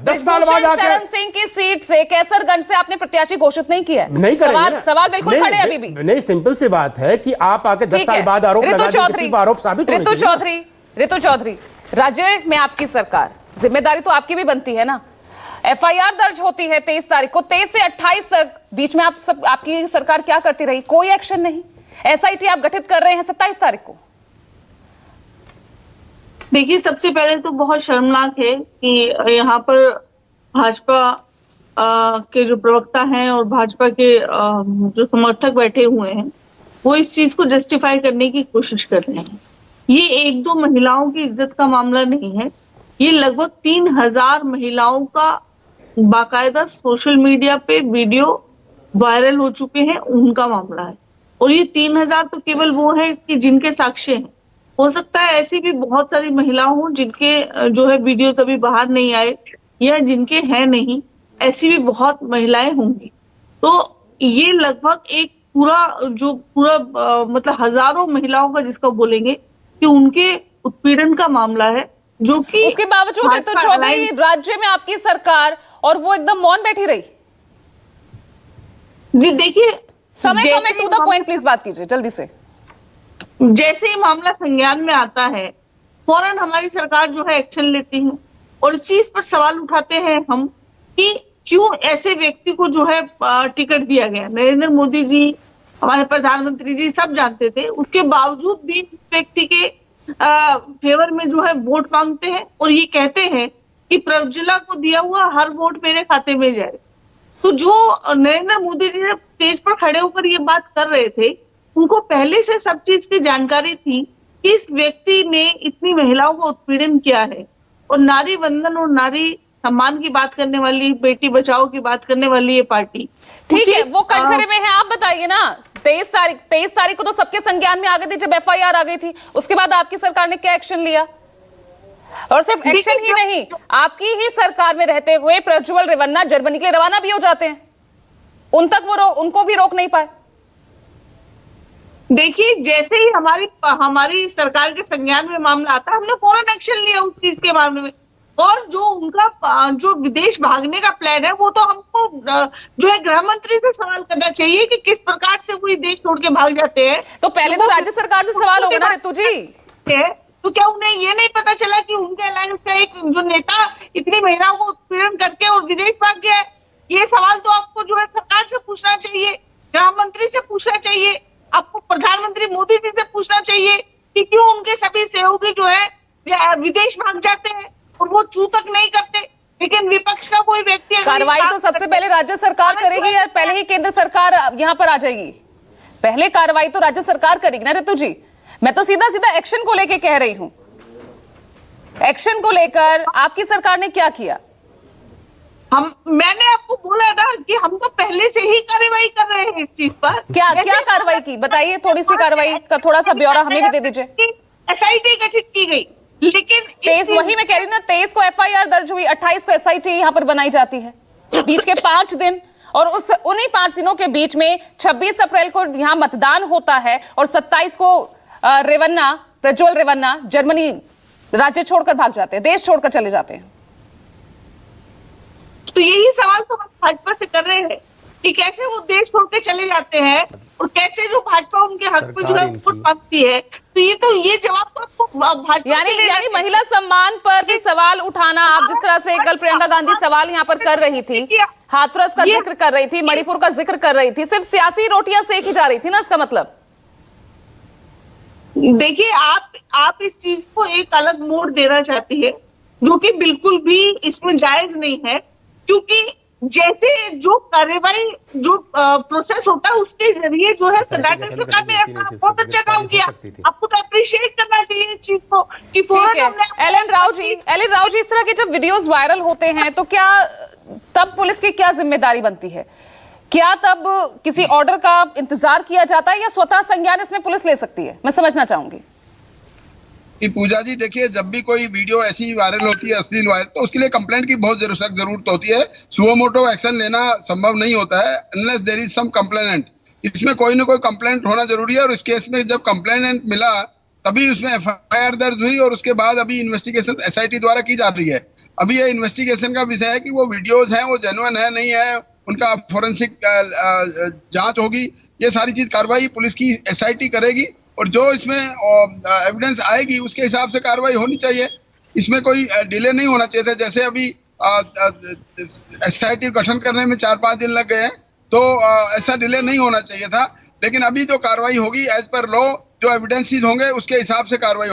10 साल बाद आकर शरण सिंह की सीट से कैसरगंज से आपने प्रत्याशी घोषित नहीं किया है। नहीं करेंगे सवाल बिल्कुल खड़े अभी भी। नहीं, सिंपल सी बात है कि आप आके 10 साल बाद आरोप लगा दें, किसी को आरोप साबित होने चाहिए। ऋतु चौधरी, राज्य में आपकी सरकार, जिम्मेदारी तो आपकी भी बनती है ना। एफआईआर दर्ज होती है 23 तारीख को, 23 से 28 तक बीच में आपकी सरकार क्या करती रही? कोई एक्शन नहीं। एसआईटी आप गठित कर रहे हैं 27 तारीख को। देखिए, सबसे पहले तो बहुत शर्मनाक है कि यहाँ पर भाजपा के जो प्रवक्ता हैं और भाजपा के जो समर्थक बैठे हुए हैं वो इस चीज को जस्टिफाई करने की कोशिश कर रहे हैं। ये एक दो महिलाओं की इज्जत का मामला नहीं है, ये लगभग 3000 महिलाओं का बाकायदा सोशल मीडिया पे वीडियो वायरल हो चुके हैं, उनका मामला है। और ये 3000 तो केवल वो है कि जिनके साक्ष्य हैं। हो सकता है ऐसी भी बहुत सारी महिलाओं हों जिनके जो है वीडियोस अभी बाहर नहीं आए या जिनके हैं नहीं, ऐसी भी बहुत महिलाएं होंगी। तो ये लगभग एक पूरा मतलब हजारों महिलाओं का जिसका बोलेंगे कि उनके उत्पीड़न का मामला है, जो कि उसके बावजूद ऋतु चौधरी राज्य में आपकी सरकार और वो एकदम मौन बैठी रही। जी देखिए, समय को मैं टू द पॉइंट प्लीज बात कीजिए जल्दी से। जैसे ही मामला संज्ञान में आता है फौरन हमारी सरकार जो है एक्शन लेती है और इस चीज पर सवाल उठाते हैं हम कि क्यों ऐसे व्यक्ति को जो है टिकट दिया गया। नरेंद्र मोदी जी, हमारे प्रधानमंत्री जी सब जानते थे, उसके बावजूद भी इस व्यक्ति के फेवर में जो है वोट मांगते हैं और ये कहते हैं कि प्रज्वला को दिया हुआ हर वोट मेरे खाते में जाए। तो जो नरेंद्र मोदी जी जब स्टेज पर खड़े होकर ये बात कर रहे थे, उनको पहले से सब चीज की जानकारी थी कि इस व्यक्ति ने इतनी महिलाओं को उत्पीड़न किया है। और नारी वंदन और नारी सम्मान की बात करने वाली, बेटी बचाओ की बात करने वाली ये पार्टी, ठीक है, वो कटघरे में है। आप बताइए ना, 23 तारीख को तो सबके संज्ञान में आ गई थी जब एफआईआर आ गई थी। उसके बाद आपकी सरकार ने क्या एक्शन लिया? और सिर्फ एक्शन ही नहीं, आपकी ही सरकार में रहते हुए प्रज्वल रेवन्ना जर्मनी के लिए रवाना भी हो जाते हैं, उनको भी रोक नहीं पाए। देखिए, जैसे ही हमारी सरकार के संज्ञान में मामला आता है, हमने फौरन एक्शन लिया उस चीज के मामले में। और जो उनका जो विदेश भागने का प्लान है, वो तो हमको जो है गृह मंत्री से सवाल करना चाहिए कि किस प्रकार से वो देश छोड़ के भाग जाते हैं। तो पहले तो राज्य सरकार से सवाल होगा ना ऋतु जी। तो क्या उन्हें ये नहीं पता चला कि उनके अलायंस का एक जो नेता इतनी महिलाओं को उत्पीड़न करके और विदेश भाग गया है? ये सवाल तो आपको जो है सरकार से पूछना चाहिए, गृह मंत्री से पूछना चाहिए, आपको प्रधानमंत्री मोदी जी से पूछना चाहिए कि क्यों उनके सभी सहयोगी जो है विदेश भाग जाते हैं और वो चू तक नहीं करते। लेकिन विपक्ष का कोई व्यक्ति कार्रवाई तो सबसे पहले राज्य सरकार करेगी या पहले ही केंद्र सरकार यहाँ पर आ जाएगी? पहले कार्रवाई तो राज्य सरकार करेगी ना ऋतु जी। मैं तो सीधा सीधा एक्शन को लेकर कह रही हूं। एक्शन को लेकर आपकी सरकार ने क्या किया? मैंने आपको बोला ना कि हम तो पहले से ही कार्रवाई कर रहे हैं इस चीज पर। क्या कार्रवाई की, बताइए, थोड़ी सी कार्रवाई का थोड़ा सा ब्यौरा हमें भी दे दीजिए। एसआईटी गठित की गई, लेकिन 23 वही मैं कह रही हूँ ना, 23 को एफआईआर दर्ज हुई, 28 को एसआईटी यहाँ पर बनाई जाती है। बीच के 5 दिन, और उन्हीं 5 दिनों के बीच में 26 अप्रैल को यहाँ मतदान होता है और 27 को प्रज्वल रेवन्ना जर्मनी राज्य छोड़कर भाग जाते हैं, देश छोड़कर चले जाते हैं। तो यही सवाल तो हम भाजपा से कर रहे हैं कि कैसे वो देश छोड़ के चले जाते हैं और कैसे जो भाजपा उनके हक में जो है वोट मांगती है। तो ये जवाब तो आपको भाजपा यानी महिला सम्मान पर फिर सवाल उठाना, आप जिस तरह से कल प्रियंका गांधी सवाल यहाँ पर कर रही थी, हाथरस का जिक्र कर रही थी, मणिपुर का जिक्र कर रही थी, सिर्फ सियासी रोटियां सेकी जा रही थी ना, इसका मतलब। देखिए, आप इस चीज को एक अलग मोड़ देना चाहती है, जो कि बिल्कुल भी इसमें जायज नहीं है। क्योंकि जैसे जो कार्रवाई जो प्रोसेस होता है उसके जरिए जो है कर्नाटक सरकार ने अपना बहुत अच्छा काम किया। आपको तो अप्रिशिएट करना चाहिए इस चीज को कि फौरन एल राव जी, इस तरह के जब वीडियोस वायरल होते हैं तो क्या तब पुलिस की क्या जिम्मेदारी बनती है? क्या तब किसी ऑर्डर का इंतजार किया जाता है या स्वतः संज्ञान इसमें पुलिस ले सकती है? मैं समझना चाहूंगी। पूजा जी, देखिए, जब भी कोई वीडियो ऐसी वायरल होती है, अश्लील वायरल, तो उसके लिए कंप्लेंट की बहुत सख्त जरूरत होती है। सुओ मोटो एक्शन लेना संभव नहीं होता है unless there is some complainant. इसमें कोई ना कोई कंप्लेंट होना जरूरी है और इस केस में जब कंप्लेनेंट मिला तभी उसमें FIR दर्ज हुई और उसके बाद अभी इन्वेस्टिगेशन SIT द्वारा की जा रही है। अभी ये इन्वेस्टिगेशन का विषय है कि वो वीडियोज हैं वो जेन्युइन है नहीं है, उनका फोरेंसिक जांच होगी, ये सारी चीज कार्रवाई पुलिस की SIT करेगी और जो इसमें एविडेंस आएगी उसके हिसाब से कार्रवाई होनी चाहिए। इसमें कोई डिले नहीं होना चाहिए था। जैसे अभी SIT गठन करने में 4-5 दिन लग गए हैं, तो ऐसा डिले नहीं होना चाहिए था। लेकिन अभी जो कार्रवाई होगी एज पर लॉ, जो एविडेंसेस होंगे उसके हिसाब से कार्रवाई